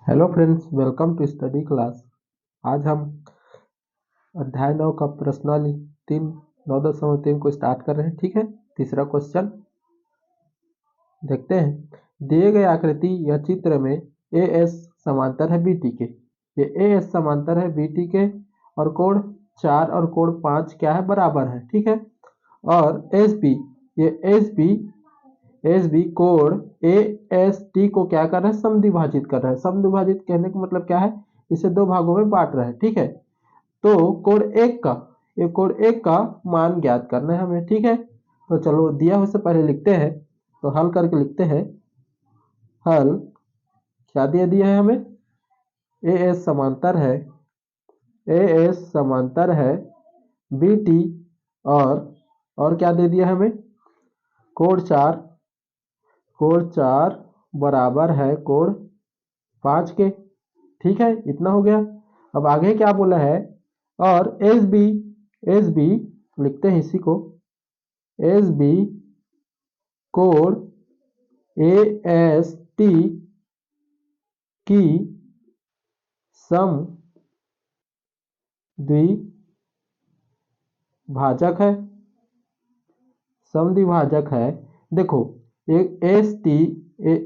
Hello friends, welcome to study class. आज हम अध्याय 9 का प्रश्नावली 3 9.3 को स्टार्ट कर रहे हैं। ठीक है, तीसरा क्वेश्चन देखते हैं। दिए गए आकृति या चित्र में ए एस समांतर है बी टी के। ये ए एस समांतर है बी टी के और कोण 4 और कोण 5 क्या है, बराबर है। ठीक है, और एस बी, ये एस बी कोण ए एस टी को क्या कर रहा है, समद्विभाजित कर रहा है। समद्विभाजित कहने का मतलब क्या है, इसे दो भागों में बांट रहा है। ठीक है, तो कोण एक का मान ज्ञात करना है हमें। ठीक है, तो चलो दिया हुआ से पहले लिखते हैं, तो हल करके लिखते हैं। हल क्या दिया है हमें, ए एस समांतर है बी टी, और क्या दे दिया हमें, कोण 4 बराबर है कोण 5 के। ठीक है, इतना हो गया। अब आगे क्या बोला है, और एस बी लिखते हैं इसी को, एस बी कोण ए एस टी की समद्विभाजक है। देखो, एक एस टी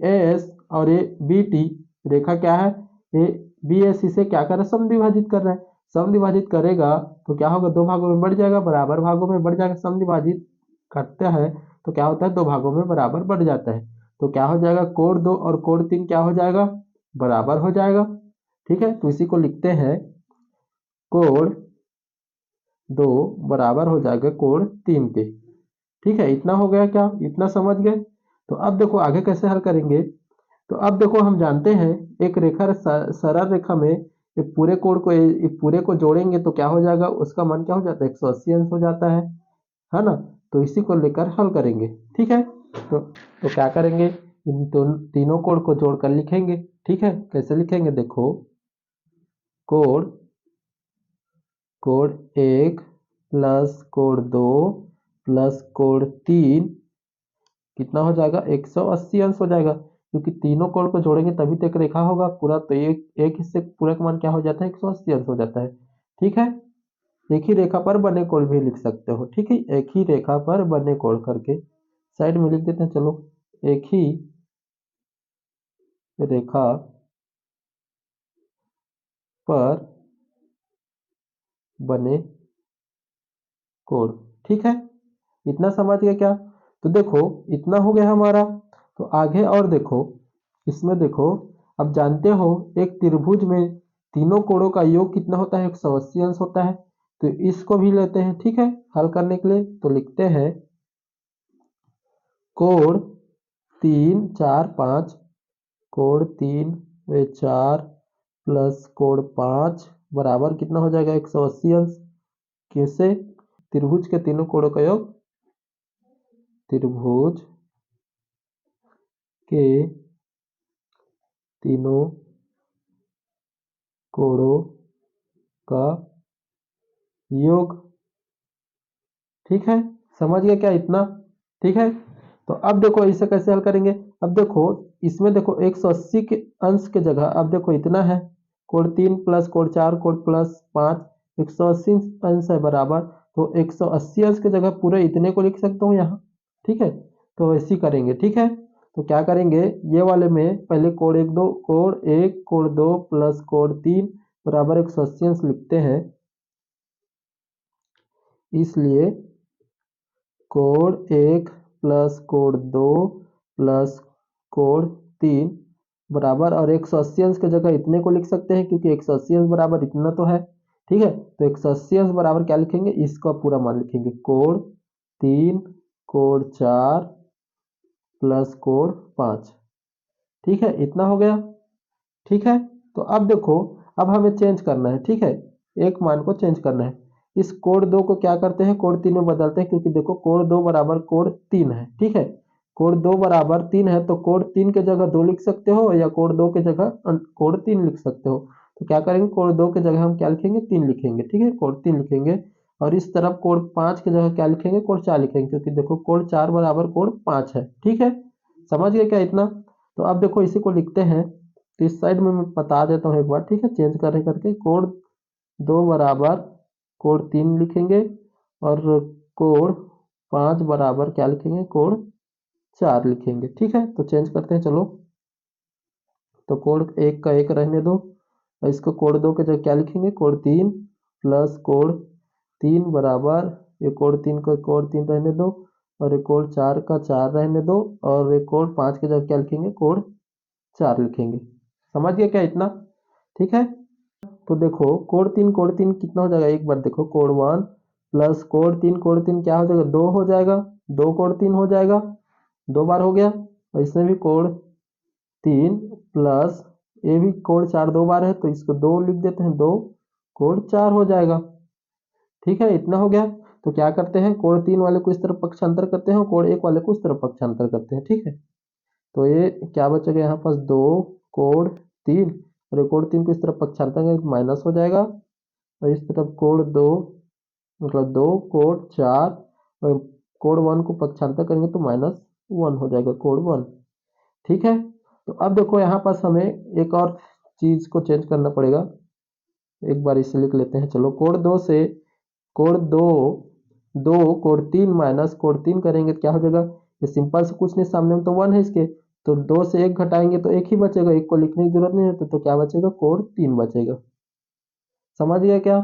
एस और ए बी टी रेखा क्या है, ए बी एस इसे क्या कर रहा है, समद्विभाजित कर रहा है। समद्विभाजित करेगा तो क्या होगा, दो भागों में बढ़ जाएगा, बराबर भागों में बढ़ जाएगा। समद्विभाजित करता है तो क्या होता है, दो भागों में बराबर बढ़ जाता है। तो क्या हो जाएगा, कोण 2 और कोण 3 क्या हो जाएगा, बराबर हो जाएगा। ठीक है, तो इसी को लिखते हैं, कोण 2 बराबर हो जाएगा कोण 3 के। ठीक है, इतना हो गया क्या, इतना समझ गए। तो अब देखो आगे कैसे हल करेंगे। तो अब देखो, हम जानते हैं एक सरल रेखा में एक पूरे कोण को एक पूरे को जोड़ेंगे तो क्या हो जाएगा, उसका मान क्या हो जाता है, 180 अंश हो जाता है ना। तो इसी को लेकर हल करेंगे। ठीक है, तो क्या करेंगे, इन तीनों कोण को जोड़कर लिखेंगे। ठीक है, कैसे लिखेंगे, देखो, कोण कोण 1 प्लस कोण 2 प्लस कोण 3 कितना हो जाएगा, 180 अंश हो जाएगा। क्योंकि तीनों कोण को जोड़ेंगे तभी तो एक रेखा होगा पूरा, तो एक हिस्से पूरे का मान क्या हो जाता है, 180 अंश हो जाता है। ठीक है, एक ही रेखा पर बने कोण भी लिख सकते हो। ठीक है, एक ही रेखा पर बने कोण करके साइड में लिख देते हैं। चलो, एक ही रेखा पर बने कोण। ठीक है, इतना समझ गए क्या। तो देखो, इतना हो गया हमारा। तो आगे और देखो, इसमें देखो, अब जानते हो एक त्रिभुज में तीनों कोणों का योग कितना होता है, 180 अंश होता है। तो इसको भी लेते हैं। ठीक है, हल करने के लिए तो लिखते हैं, कोण 3 4 5, कोण 3 4 प्लस कोण 5 बराबर कितना हो जाएगा, 180 अंश। कैसे, त्रिभुज के तीनों कोणों का योग, त्रिभुज के तीनों कोणों का योग। ठीक है, समझ गए क्या इतना। ठीक है, तो अब देखो इसे कैसे हल करेंगे। अब देखो, इसमें देखो 180 के अंश के जगह अब देखो इतना है, कोण 3 प्लस कोण 4 कोण प्लस 5, 180 अंश है बराबर। तो 180 अंश के जगह पूरे इतने को लिख सकता हूँ यहाँ। ठीक है, तो ऐसे करेंगे। ठीक है, तो क्या करेंगे, ये वाले में पहले कोण 1 कोण 2 प्लस कोण 3 बराबर 180 अंश लिखते हैं। इसलिए कोण 1 प्लस कोण 2 प्लस कोण 3 बराबर, और 180 अंश की जगह इतने को लिख सकते हैं क्योंकि 180 अंश बराबर इतना तो है। ठीक है, तो 180 अंश बराबर क्या लिखेंगे, इसका पूरा मान लिखेंगे, कोण 3 कोण 4 प्लस कोण 5। ठीक है, इतना हो गया। ठीक है, तो अब देखो, अब हमें चेंज करना है। ठीक है, एक मान को चेंज करना है। इस कोण 2 को क्या करते हैं, कोण 3 में बदलते हैं, क्योंकि देखो कोण 2 बराबर कोण 3 है। ठीक है, कोण 2 बराबर 3 है तो कोण 3 के जगह 2 लिख सकते हो, या कोण 2 के जगह कोण 3 लिख सकते हो। तो क्या करेंगे, कोण 2 के जगह हम क्या लिखेंगे, 3 लिखेंगे। ठीक है, कोण 3 लिखेंगे, और इस तरफ कोण 5 के जगह क्या लिखेंगे, कोण 4 लिखेंगे, क्योंकि देखो कोण 4 बराबर कोण 5 है। ठीक है, समझ गए क्या इतना। तो अब देखो इसी को लिखते हैं, तो इस साइड में मैं बता देता हूँ एक बार, ठीक है, चेंज करके कोड 2 बराबर कोड 3 लिखेंगे और कोड 5 बराबर क्या लिखेंगे, कोड 4 लिखेंगे। ठीक है, तो चेंज करते हैं चलो। तो कोड 1 का 1 रहने दो और इसको कोड 2 के जगह क्या लिखेंगे, कोड 3 प्लस कोड 3 बराबर ये कोड 3 का कोड 3 रहने दो और एक कोड 4 का 4 रहने दो और एक कोड 5 के जगह क्या लिखेंगे, कोड 4 लिखेंगे। समझ गए क्या इतना? ठीक है, तो देखो कोड 3 कितना हो जाएगा, एक बार देखो, कोड 1 प्लस कोड 3 क्या हो जाएगा, 2 हो जाएगा, 2 कोड 3 हो जाएगा, 2 बार हो गया। और इसमें भी कोड 3 प्लस ये भी कोड 4 2 बार है तो इसको 2 लिख देते हैं, 2 कोड 4 हो जाएगा। ठीक है, इतना हो गया। तो क्या करते हैं, कोड 3 वाले को इस तरफ पक्षांतर करते हैं और कोड 1 वाले को उस तरफ पक्षांतर करते हैं। ठीक है, तो ये क्या बचेगा यहाँ पास, 2 कोड 3 और ये कोड 3 को इस तरफ पक्षांतर करेंगे माइनस हो जाएगा और इस तरफ कोड 2 मतलब 2 कोड 4 और कोड 1 को पक्षांतर करेंगे तो -1 हो जाएगा, कोड 1। ठीक है, तो अब देखो यहाँ पास हमें एक और चीज को चेंज करना पड़ेगा, एक बार इसे लिख लेते हैं चलो। कोड 2 से कोड 2 2 कोड 3 माइनस कोड 3 करेंगे तो क्या हो जाएगा, ये सिंपल से कुछ नहीं, सामने में तो 1 है इसके, तो 2 से 1 घटाएंगे तो 1 ही बचेगा, 1 को लिखने की जरूरत नहीं है, तो क्या बचेगा, कोड 3 बचेगा। समझ गया क्या?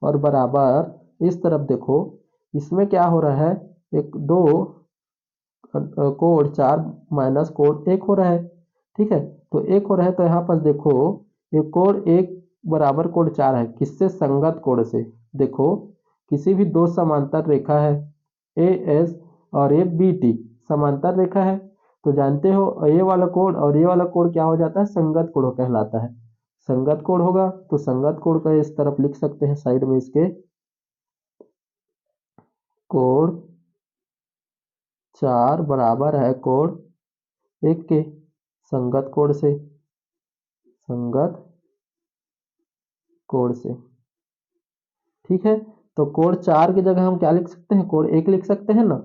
और बराबर इस तरफ देखो, इसमें क्या हो रहा है, एक 2 कोड 4 माइनस कोड 1 हो रहा है। ठीक है, तो 1 हो रहा है तो यहाँ पर देखो ये कोड 1 बराबर कोड 4 है, किससे, संगत कोड से। देखो किसी भी दो समांतर रेखा है ए एस और ए बी टी, समांतर रेखा है तो जानते हो ये वाला कोड और ये वाला कोड क्या हो जाता है, संगत कोड कहलाता है। संगत कोड होगा तो संगत कोड का इस तरफ लिख सकते हैं साइड में इसके, कोड 4 बराबर है कोड 1 के, संगत कोड से, संगत कोड से। ठीक है, तो कोड 4 की जगह हम क्या लिख सकते हैं, कोड 1 लिख सकते हैं ना।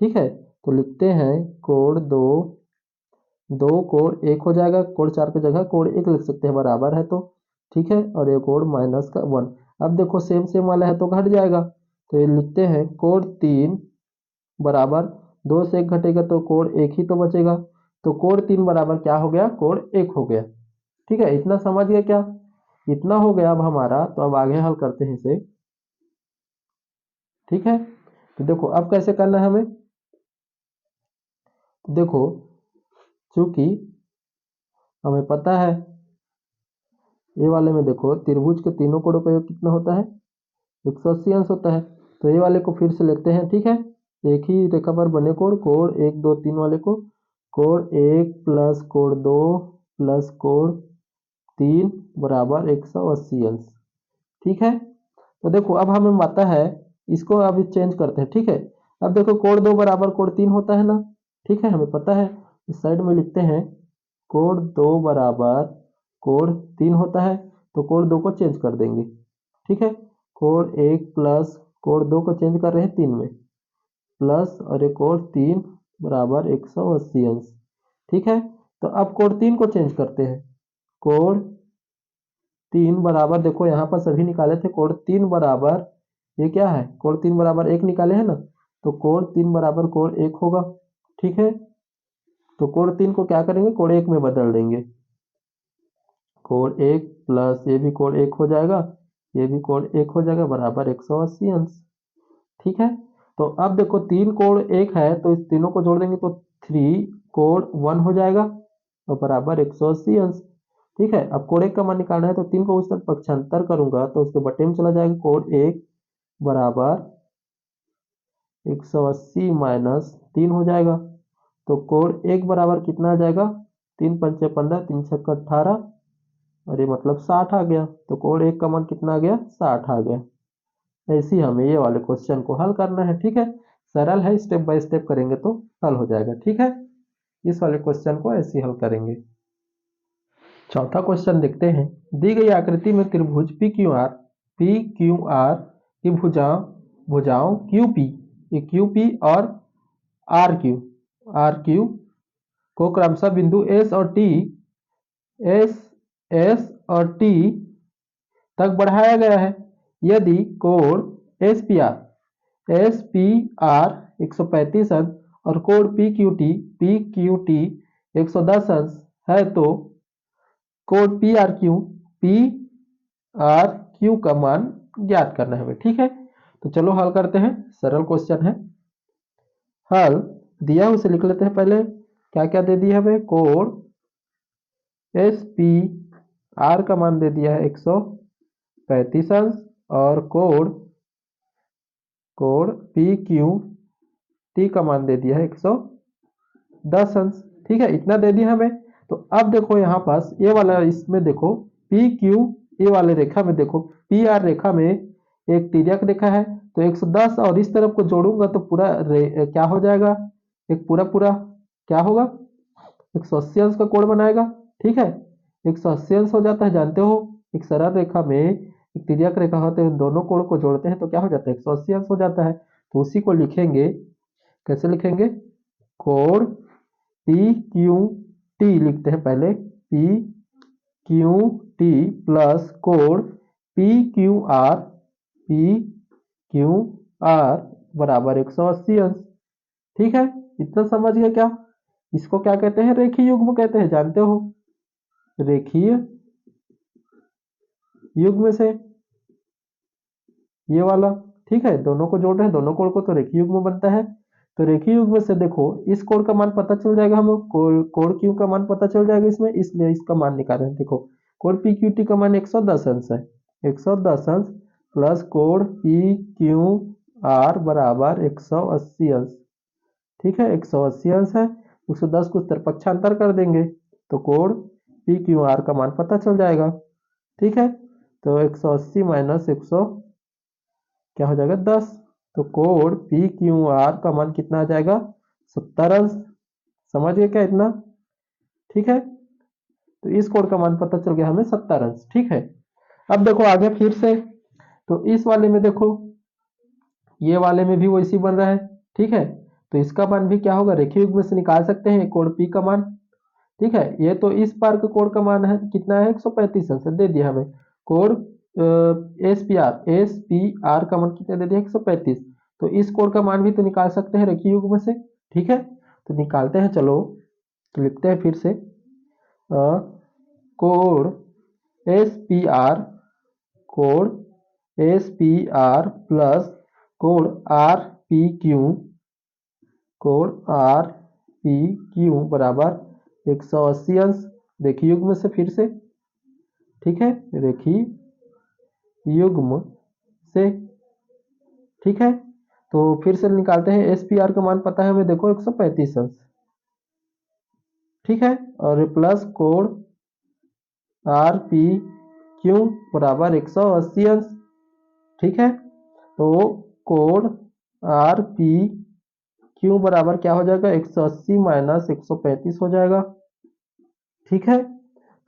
ठीक है, तो लिखते हैं कोड 2 2 कोड 1 हो जाएगा, कोड 4 की जगह कोड 1 लिख सकते हैं, बराबर है तो। ठीक है, और ये कोड माइनस का 1। अब देखो सेम सेम वाला है तो घट जाएगा, तो ये लिखते हैं कोड 3 बराबर 2 से 1 घटेगा तो कोड 1 ही तो बचेगा, तो कोड 3 बराबर क्या हो गया, कोड 1 हो गया। ठीक है, इतना समझ गए क्या? इतना हो गया अब हमारा, तो अब आगे हल करते हैं इसे। ठीक है, तो देखो अब कैसे करना है हमें, तो देखो चूंकि हमें पता है ये वाले में देखो त्रिभुज के तीनों कोणों का योग कितना होता है, 180 अंश होता है। तो ये वाले को फिर से लिखते हैं। ठीक है, एक ही रेखा पर बने कोण, कोण 1 2 3 वाले को, कोण 1 प्लस कोण 2 प्लस कोण 3 बराबर 180 अंश। ठीक है, तो देखो अब हमें पता है, इसको अभी चेंज करते हैं। ठीक है, अब देखो कोण 2 बराबर कोण 3 होता है ना। ठीक है, हमें पता है, इस साइड में लिखते हैं कोण 2 बराबर कोण 3 होता है, तो कोण 2 को चेंज कर देंगे। ठीक है, कोण 1 प्लस कोण 2 को चेंज कर रहे हैं 3 में, प्लस और एक कोण 3 बराबर 180 अंश। ठीक है, तो अब कोण 3 को चेंज करते हैं, कोण 3 बराबर, देखो यहाँ पर सभी निकाले थे, कोण 3 बराबर ये क्या है, कोण 3 बराबर 1 निकाले हैं ना, तो कोण 3 बराबर कोण 1 होगा। ठीक है, तो कोण 3 को क्या करेंगे, कोण 1 में बदल देंगे, कोण 1 प्लस ये भी कोण 1 हो जाएगा, ये भी कोण 1 हो जाएगा, बराबर 180 अंश। ठीक है, तो अब देखो 3 कोण 1 है तो इस तीनों को जोड़ देंगे तो 3 कोण 1 हो जाएगा और बराबर 180 अंश। ठीक है, अब कोण 1 का मान निकालना है तो 3 को उस तरफ पक्षांतर करूंगा तो उसके बटे में चला जाएगा, कोण 1 बराबर 180 माइनस 3 हो जाएगा, तो कोण 1 बराबर कितना आ जाएगा, 3 पंचे 15 3 छक्का 18 और ये मतलब 60 आ गया, तो कोण 1 का मान कितना आ गया, 60 आ गया। ऐसे ही हमें ये वाले क्वेश्चन को हल करना है। ठीक है, सरल है, स्टेप बाय स्टेप करेंगे तो हल हो जाएगा। ठीक है, इस वाले क्वेश्चन को ऐसे ही हल करेंगे। चौथा क्वेश्चन देखते हैं, दी गई आकृति में त्रिभुज पी क्यू आर की भुजाओं क्यू पी और आर क्यू को क्रमशः बिंदु एस और टी एस एस और टी तक बढ़ाया गया है। यदि कोड एस पी आर 135 अंश और कोड पी क्यू टी 110 अंश है तो कोड पी आर क्यू का मान ज्ञात करना है हमें। ठीक है, तो चलो हल करते हैं। सरल क्वेश्चन है। हल दिया उसे लिख लेते हैं पहले। क्या क्या दे दिया हमें? कोड एस पी आर का मान दे दिया है 135 अंश और code code P Q T का मान दे दिया है 110 अंश। ठीक है, इतना दे दिया हमें। तो अब देखो यहाँ पास ये वाला, इसमें देखो पी क्यू ए वाले रेखा में देखो, पी आर रेखा में एक तिर्यक रेखा है, तो 110 और इस तरफ को जोड़ूंगा तो पूरा क्या हो जाएगा? एक पूरा पूरा क्या होगा? 180 अंश का कोण बनाएगा। ठीक है, 180 अंश हो जाता है, जानते हो एक सरल रेखा में एक तिर्यक रेखा होते हैं, दोनों कोण को जोड़ते हैं तो क्या हो जाता है? 180 अंश हो जाता है। तो उसी को लिखेंगे, कैसे लिखेंगे? कोण पी क्यू टी लिखते हैं पहले, पी क्यू टी प्लस कोण पी क्यू आर बराबर 180 अंश। ठीक है, इतना समझ गए क्या? इसको क्या कहते हैं? रेखीय युग्म कहते हैं, जानते हो? रेखीय युग्म से ये वाला। ठीक है, दोनों को जोड़ रहे हैं, दोनों कोण को, तो रेखीय युग्म बनता है। तो रेखीय युग्म से देखो इस कोण का मान पता चल जाएगा, हम कोण क्यू का मान पता चल जाएगा इसमें, इसलिए इसका मान निकाल रहे हैं। देखो कोण पी क्यू टी का मान 110 अंश है, 110 अंश प्लस कोण पी क्यू आर बराबर 180 अंश। ठीक है, 180 अंश है, 110 को तरपक्षांतर कर देंगे तो कोण पी क्यू आर का मान पता चल जाएगा। ठीक है, तो 180 माइनस 100 क्या हो जाएगा? 10। तो कोण पी क्यू आर का मान कितना आ जाएगा? 70 अंश। समझ गए क्या इतना? ठीक है, तो इस कोण का मान पता चल गया हमें 70 अंश। ठीक है, अब देखो आगे फिर से, तो इस वाले में देखो, ये वाले में भी वैसी बन रहा है। ठीक है, तो इसका मान भी क्या होगा? रेखीय युग्म से निकाल सकते हैं कोण पी का मान। ठीक है, ये तो इस पार का कोण का मान है कितना है? 135 अंश दे दिया हमें। कोण एस पी आर का मान कितना दे दिया? 135। तो इस कोण का मान भी तो निकाल सकते हैं रेखीय युग्म से। ठीक है, तो निकालते हैं, चलो तो लिखते हैं फिर से। कोण कोण एस पी आर प्लस कोण आर पी क्यू, कोण आर पी क्यू बराबर 180 अंश रेखीय युग्म से फिर से। ठीक है, रेखीय युग्म से। ठीक है, तो फिर से निकालते हैं। एस पी आर का मान पता है हमें, देखो 135 अंश। ठीक है, और प्लस कोण आर पी क्यू बराबर 180 अंश। ठीक है, तो कोण आर पी क्यू बराबर क्या हो जाएगा? 180 माइनस 135 हो जाएगा। ठीक है,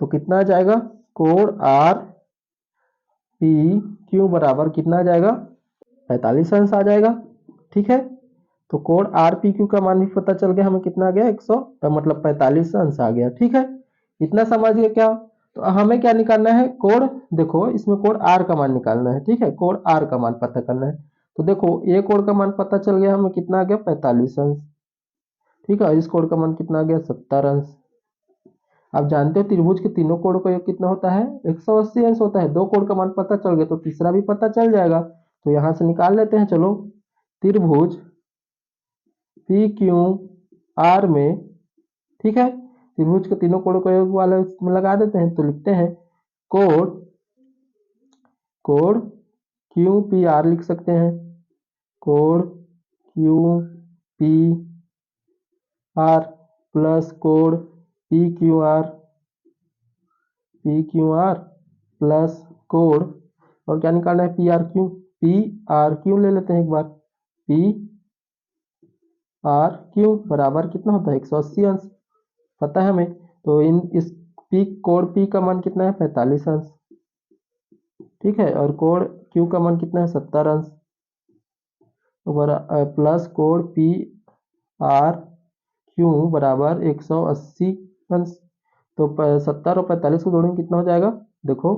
तो कितना आ जाएगा? कोण आर पी क्यू बराबर कितना आ जाएगा? 45 अंश आ जाएगा। ठीक है, तो कोण आर पी क्यू का मान भी पता चल गया हमें, कितना आ गया? 100 मतलब 45 अंश आ गया। ठीक है, इतना समझ गए क्या? तो हमें क्या निकालना है? कोण, देखो इसमें कोण आर का मान निकालना है। ठीक है, कोण आर का मान पता करना है। तो देखो ये कोण का मान पता चल गया हमें, कितना आ गया? 45 अंश। ठीक है, इस कोण का मान कितना आ गया? 70 अंश। आप जानते हो त्रिभुज के तीनों कोण का योग कितना होता है? 180 अंश होता है। दो कोण का मान पता चल गया तो तीसरा भी पता चल जाएगा, तो यहां से निकाल लेते हैं। चलो, त्रिभुज पी क्यू आर में, ठीक है, त्रिभुज के तीनों कोणों का योग वाला इसमें लगा देते हैं, तो लिखते हैं कोण कोण क्यू पी आर लिख सकते हैं। कोण क्यू पी आर प्लस कोण पी क्यू आर प्लस कोण, और क्या निकालना है? पी आर क्यू ले लेते हैं एक बार। पी आर क्यू बराबर कितना होता है? 180 अंश पता है हमें। तो इस पी कोण पी का मान कितना है? 45 अंश। ठीक है, और कोण क्यू का मान कितना है? 70 अंश प्लस कोण पी आर क्यू बराबर 180 अंश। तो 70 और 45 को जोड़ेंगे कितना हो जाएगा, देखो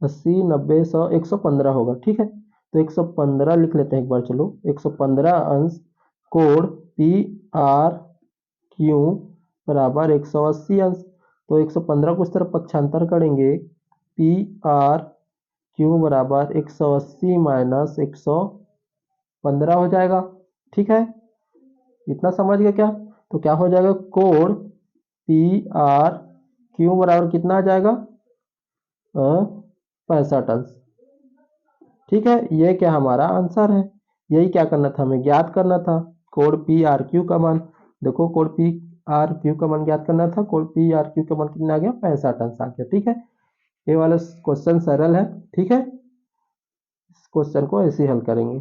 80 90 100 115 होगा, ठीक है। तो 115 लिख लेते हैं एक बार, चलो 115 अंश कोण पी आर क्यू बराबर 180 अंश। तो 115 को इस तरफ पक्षांतर करेंगे, पी आर क्यू बराबर 180 माइनस 115 हो जाएगा, ठीक है। इतना समझ गए क्या? तो क्या हो जाएगा, कोण पी आर क्यू बराबर कितना आ जाएगा, 65 अंश, ठीक है। ये क्या हमारा आंसर है। यही क्या करना था, हमें ज्ञात करना था कोण पी आर क्यू का मान। देखो कोण पी आर क्यू का मान ज्ञात करना था, कोण पी आर क्यू का मान कितना आ गया, 65 अंश आ गया, ठीक है। ये वाला क्वेश्चन सरल है, ठीक है। इस क्वेश्चन को ऐसे ही हल करेंगे।